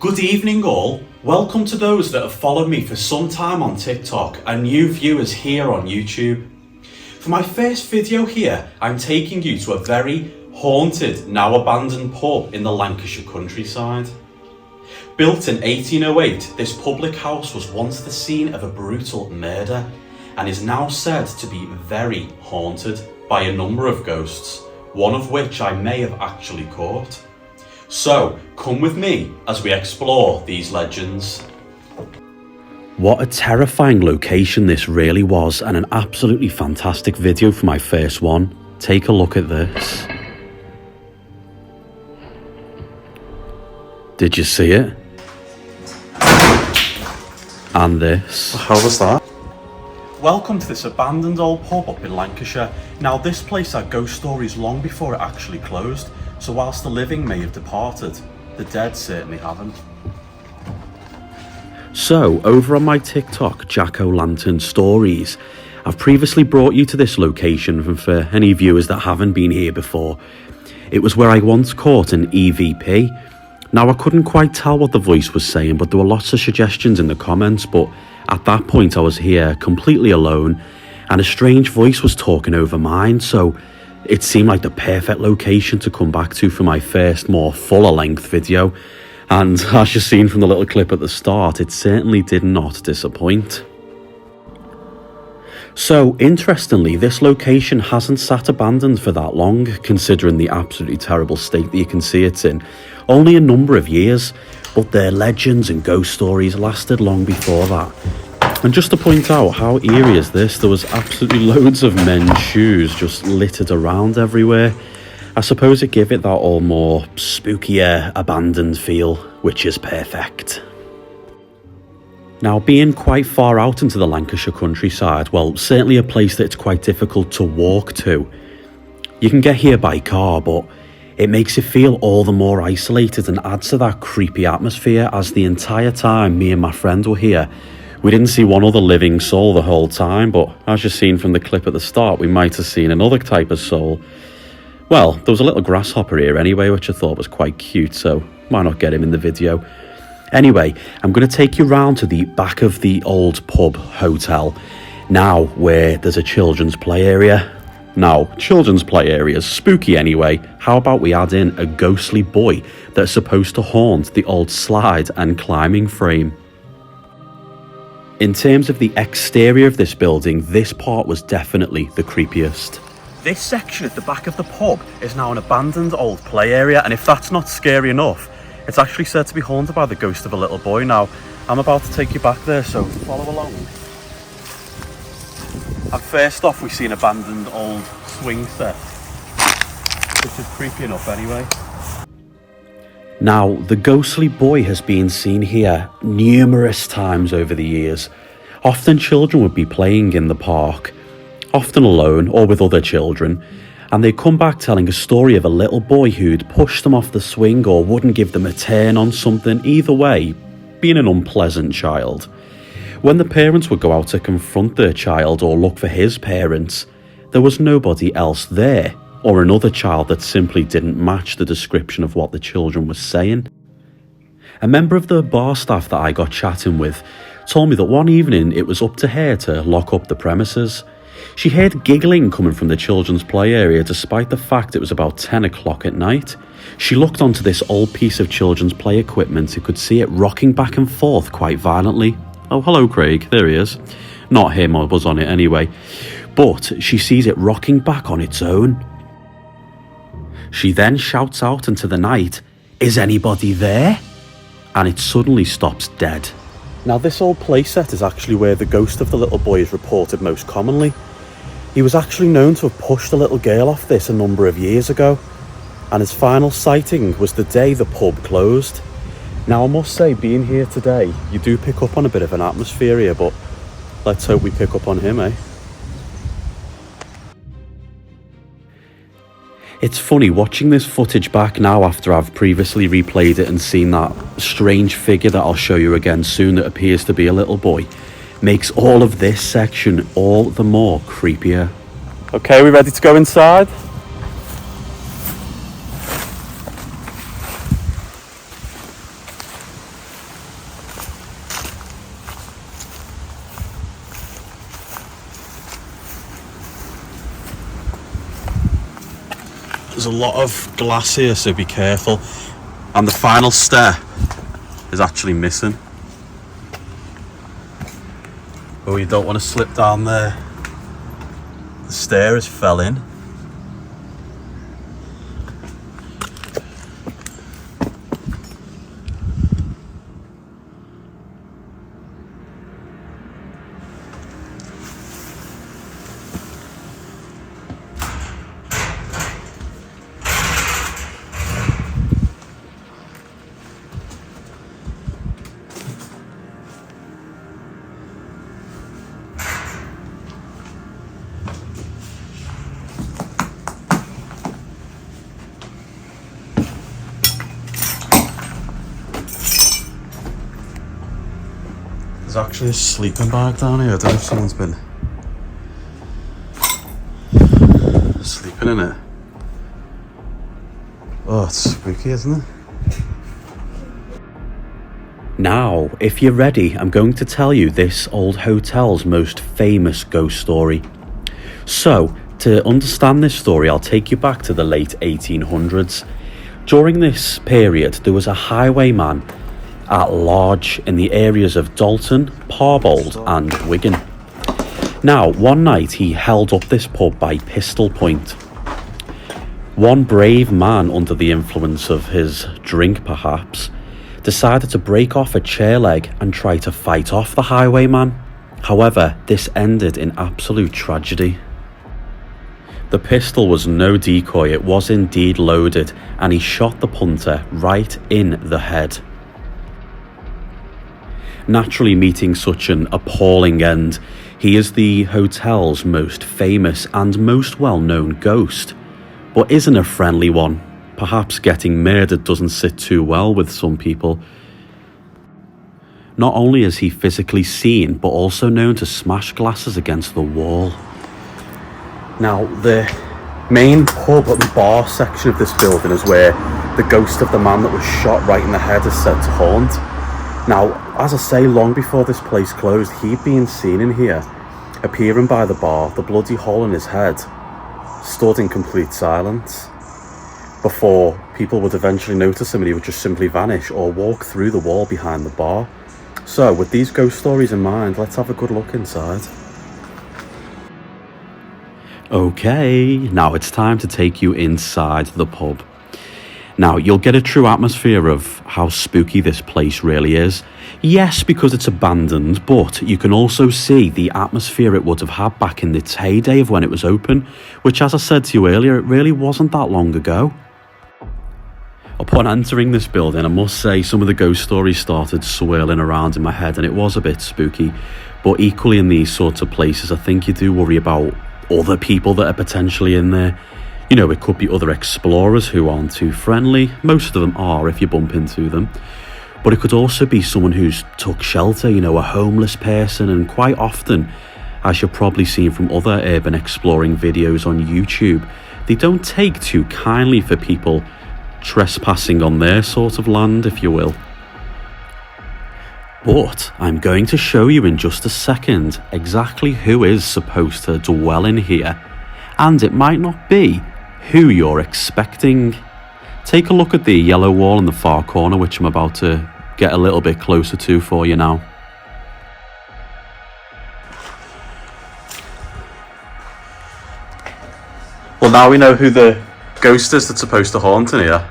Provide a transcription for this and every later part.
Good evening all, welcome to those that have followed me for some time on TikTok and new viewers here on YouTube. For my first video here, I'm taking you to a very haunted, now abandoned pub in the Lancashire countryside. Built in 1808, this public house was once the scene of a brutal murder and is now said to be very haunted by a number of ghosts, one of which I may have actually caught. So, come with me as we explore these legends. What a terrifying location this really was, and an absolutely fantastic video for my first one. Take a look at this. Did you see it? And this. How was that? Welcome to this abandoned old pub up in Lancashire. Now this place had ghost stories long before it actually closed, so whilst the living may have departed, the dead certainly haven't. So, over on my TikTok, Jack-O-Lantern Stories, I've previously brought you to this location, and for any viewers that haven't been here before, it was where I once caught an EVP. Now I couldn't quite tell what the voice was saying, but there were lots of suggestions in the comments, but at that point I was here completely alone, and a strange voice was talking over mine, so it seemed like the perfect location to come back to for my first more fuller length video. And as you've seen from the little clip at the start, it certainly did not disappoint. So, interestingly, this location hasn't sat abandoned for that long, considering the absolutely terrible state that you can see it's in. Only a number of years, but their legends and ghost stories lasted long before that. And just to point out how eerie is this, there was absolutely loads of men's shoes just littered around everywhere. I suppose it gave it that all more spookier, abandoned feel, which is perfect. Now, being quite far out into the Lancashire countryside, well, certainly a place that's quite difficult to walk to. You can get here by car, but it makes you feel all the more isolated and adds to that creepy atmosphere, as the entire time me and my friend were here, we didn't see one other living soul the whole time, but as you've seen from the clip at the start, we might have seen another type of soul. Well, there was a little grasshopper here anyway, which I thought was quite cute, so why not get him in the video? Anyway, I'm going to take you round to the back of the old pub hotel, now where there's a children's play area. Now, children's play areas, spooky anyway. How about we add in a ghostly boy that's supposed to haunt the old slide and climbing frame? In terms of the exterior of this building, this part was definitely the creepiest. This section at the back of the pub is now an abandoned old play area, and if that's not scary enough, it's actually said to be haunted by the ghost of a little boy. Now, I'm about to take you back there, so follow along. And first off, we see an abandoned old swing set, which is creepy enough anyway. Now, the ghostly boy has been seen here numerous times over the years. Often children would be playing in the park, often alone or with other children, and they'd come back telling a story of a little boy who'd pushed them off the swing or wouldn't give them a turn on something, either way, being an unpleasant child. When the parents would go out to confront their child or look for his parents, there was nobody else there, or another child that simply didn't match the description of what the children were saying. A member of the bar staff that I got chatting with told me that one evening it was up to her to lock up the premises. She heard giggling coming from the children's play area despite the fact it was about 10 o'clock at night. She looked onto this old piece of children's play equipment and could see it rocking back and forth quite violently. Oh, hello Craig, there he is. Not him, I was on it anyway. But she sees it rocking back on its own. She then shouts out into the night, "Is anybody there?" And it suddenly stops dead. Now this old playset is actually where the ghost of the little boy is reported most commonly. He was actually known to have pushed a little girl off this a number of years ago, and his final sighting was the day the pub closed. Now I must say, being here today, you do pick up on a bit of an atmosphere here, but let's hope we pick up on him, eh? It's funny watching this footage back now after I've previously replayed it and seen that strange figure that I'll show you again soon that appears to be a little boy. Makes all of this section all the more creepier. Okay, we ready to go inside? There's a lot of glass here, so be careful. And the final stair is actually missing. Oh, you don't want to slip down there. The stair has fell in. There's actually a sleeping bag down here. I don't know if someone's been sleeping in it. Oh, it's spooky, isn't it? Now, if you're ready, I'm going to tell you this old hotel's most famous ghost story. So, to understand this story, I'll take you back to the late 1800s. During this period, there was a highwayman at large in the areas of Dalton, Parbold and Wigan. Now, one night he held up this pub by pistol point. One brave man, under the influence of his drink perhaps, decided to break off a chair leg and try to fight off the highwayman. However, this ended in absolute tragedy. The pistol was no decoy, it was indeed loaded, and he shot the punter right in the head. Naturally, meeting such an appalling end, he is the hotel's most famous and most well-known ghost, but isn't a friendly one. Perhaps getting murdered doesn't sit too well with some people. Not only is he physically seen, but also known to smash glasses against the wall. Now, the main pub and bar section of this building is where the ghost of the man that was shot right in the head is said to haunt. Now, as I say, long before this place closed, he'd been seen in here, appearing by the bar, the bloody hole in his head, stood in complete silence, before people would eventually notice him and he would just simply vanish or walk through the wall behind the bar. So, with these ghost stories in mind, let's have a good look inside. Okay, now it's time to take you inside the pub. Now, you'll get a true atmosphere of how spooky this place really is. Yes, because it's abandoned, but you can also see the atmosphere it would have had back in its heyday of when it was open, which, as I said to you earlier, it really wasn't that long ago. Upon entering this building, I must say some of the ghost stories started swirling around in my head, and it was a bit spooky. But equally in these sorts of places, I think you do worry about other people that are potentially in there. You know, it could be other explorers who aren't too friendly. Most of them are if you bump into them. But it could also be someone who's took shelter, you know, a homeless person. And quite often, as you've probably seen from other urban exploring videos on YouTube, they don't take too kindly for people trespassing on their sort of land, if you will. But I'm going to show you in just a second exactly who is supposed to dwell in here. And it might not be who you're expecting. Take a look at the yellow wall in the far corner, which I'm about to get a little bit closer to for you now. Well, now we know who the ghost is that's supposed to haunt in here.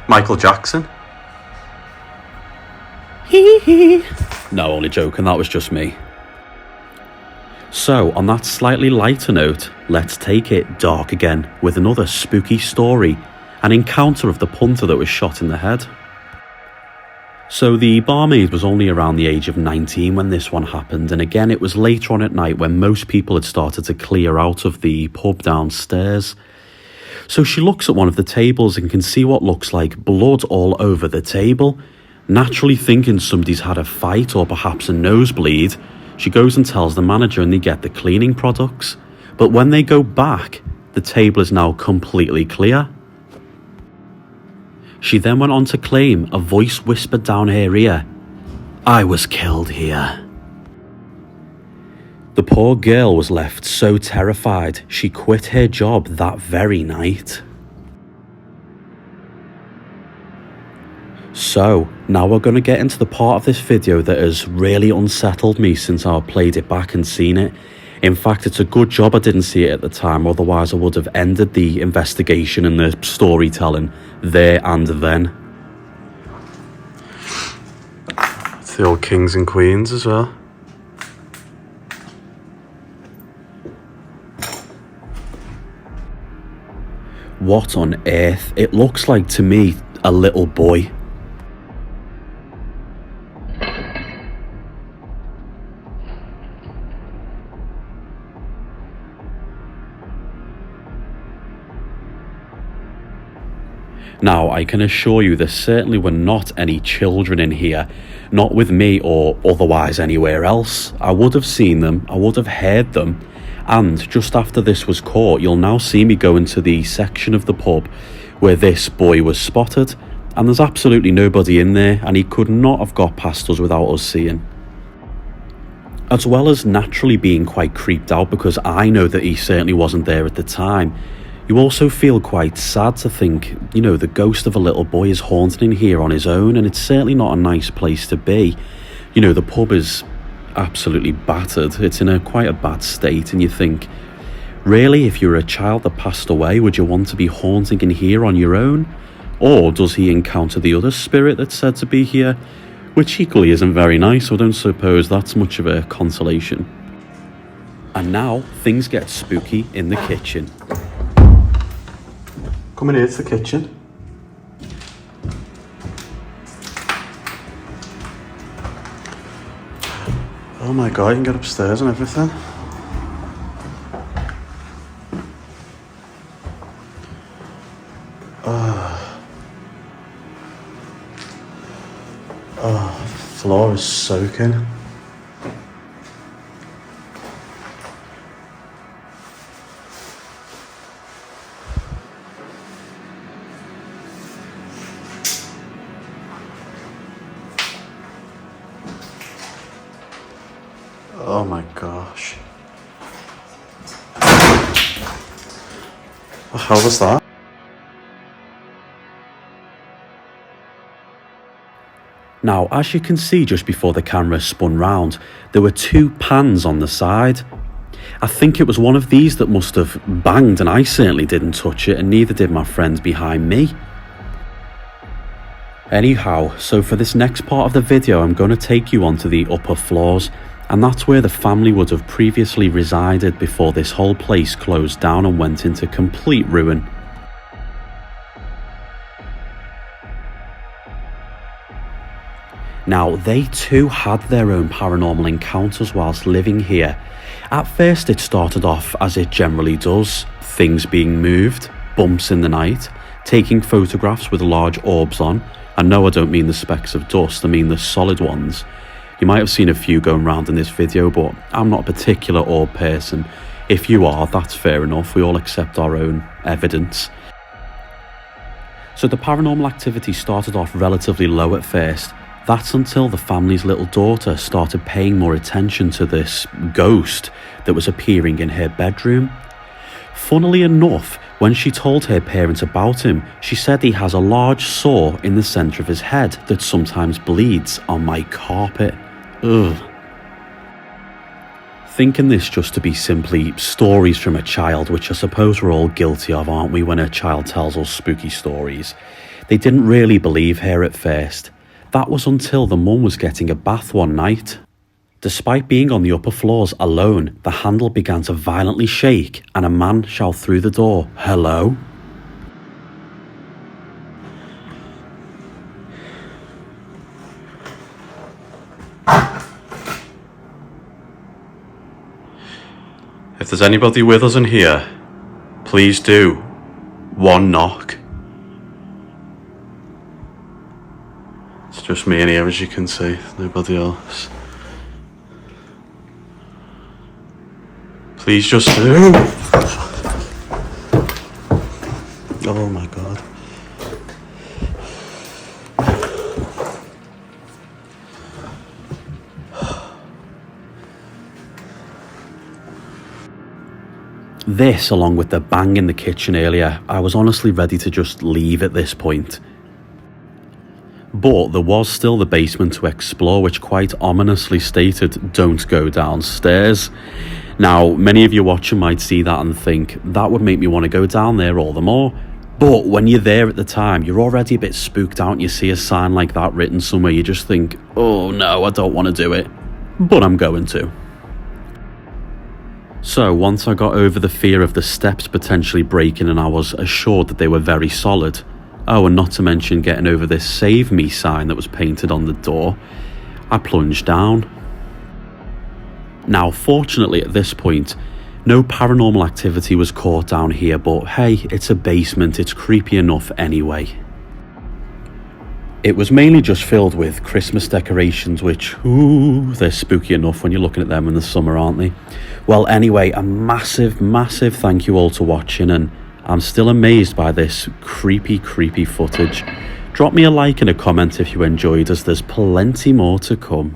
Michael Jackson. Hee hee. No, only joking, that was just me. So, on that slightly lighter note, let's take it dark again with another spooky story, an encounter of the punter that was shot in the head. So the barmaid was only around the age of 19 when this one happened, and again it was later on at night when most people had started to clear out of the pub downstairs. So she looks at one of the tables and can see what looks like blood all over the table. Naturally thinking somebody's had a fight or perhaps a nosebleed, she goes and tells the manager and they get the cleaning products. But when they go back, the table is now completely clear. She then went on to claim a voice whispered down her ear, "I was killed here." The poor girl was left so terrified she quit her job that very night. So, now we're going to get into the part of this video that has really unsettled me since I played it back and seen it. In fact, it's a good job I didn't see it at the time, otherwise I would have ended the investigation and the storytelling there and then. It's the old kings and queens as well. What on earth? It looks like to me a little boy. Now, I can assure you there certainly were not any children in here, not with me or otherwise anywhere else. I would have seen them, I would have heard them, and just after this was caught, you'll now see me go into the section of the pub where this boy was spotted, and there's absolutely nobody in there, and he could not have got past us without us seeing. As well as naturally being quite creeped out because I know that he certainly wasn't there at the time, you also feel quite sad to think, the ghost of a little boy is haunting in here on his own, and it's certainly not a nice place to be. The pub is absolutely battered. It's in quite a bad state, and you think, really, if you're a child that passed away, would you want to be haunting in here on your own? Or does he encounter the other spirit that's said to be here? Which equally isn't very nice, so I don't suppose that's much of a consolation. And now, things get spooky in the kitchen. Come in here, it's the kitchen. Oh my god, you can get upstairs and everything. Oh, the floor is soaking. Oh my gosh. How was that? Now, as you can see just before the camera spun round, there were two pans on the side. I think it was one of these that must have banged, and I certainly didn't touch it, and neither did my friends behind me. Anyhow, so for this next part of the video, I'm going to take you onto the upper floors, and that's where the family would have previously resided before this whole place closed down and went into complete ruin. Now, they too had their own paranormal encounters whilst living here. At first it started off as it generally does, things being moved, bumps in the night, taking photographs with large orbs on, and no, I don't mean the specks of dust, I mean the solid ones. You might have seen a few going around in this video, but I'm not a particular orb person. If you are, that's fair enough, we all accept our own evidence. So the paranormal activity started off relatively low at first. That's until the family's little daughter started paying more attention to this ghost that was appearing in her bedroom. Funnily enough, when she told her parents about him, she said he has a large sore in the centre of his head that sometimes bleeds on my carpet. Ugh. Thinking this just to be simply stories from a child, which I suppose we're all guilty of, aren't we, when a child tells us spooky stories. They didn't really believe her at first. That was until the mum was getting a bath one night. Despite being on the upper floors alone, the handle began to violently shake and a man shouted through the door, "Hello?" If there's anybody with us in here, please do. One knock. It's just me in here, as you can see, nobody else. Please just do. Oh my god. This, along with the bang in the kitchen earlier, I was honestly ready to just leave at this point. But there was still the basement to explore, which quite ominously stated, "Don't go downstairs." Now, many of you watching might see that and think, that would make me want to go down there all the more. But when you're there at the time, you're already a bit spooked out and you see a sign like that written somewhere, you just think, oh no, I don't want to do it. But I'm going to. So once I got over the fear of the steps potentially breaking and I was assured that they were very solid, oh, and not to mention getting over this "Save Me" sign that was painted on the door, I plunged down. Now, fortunately at this point, no paranormal activity was caught down here, but hey, it's a basement, it's creepy enough anyway. It was mainly just filled with Christmas decorations, which, ooh, they're spooky enough when you're looking at them in the summer, aren't they? Well, anyway, a massive thank you all to watching, and I'm still amazed by this creepy footage. Drop me a like and a comment if you enjoyed, as there's plenty more to come.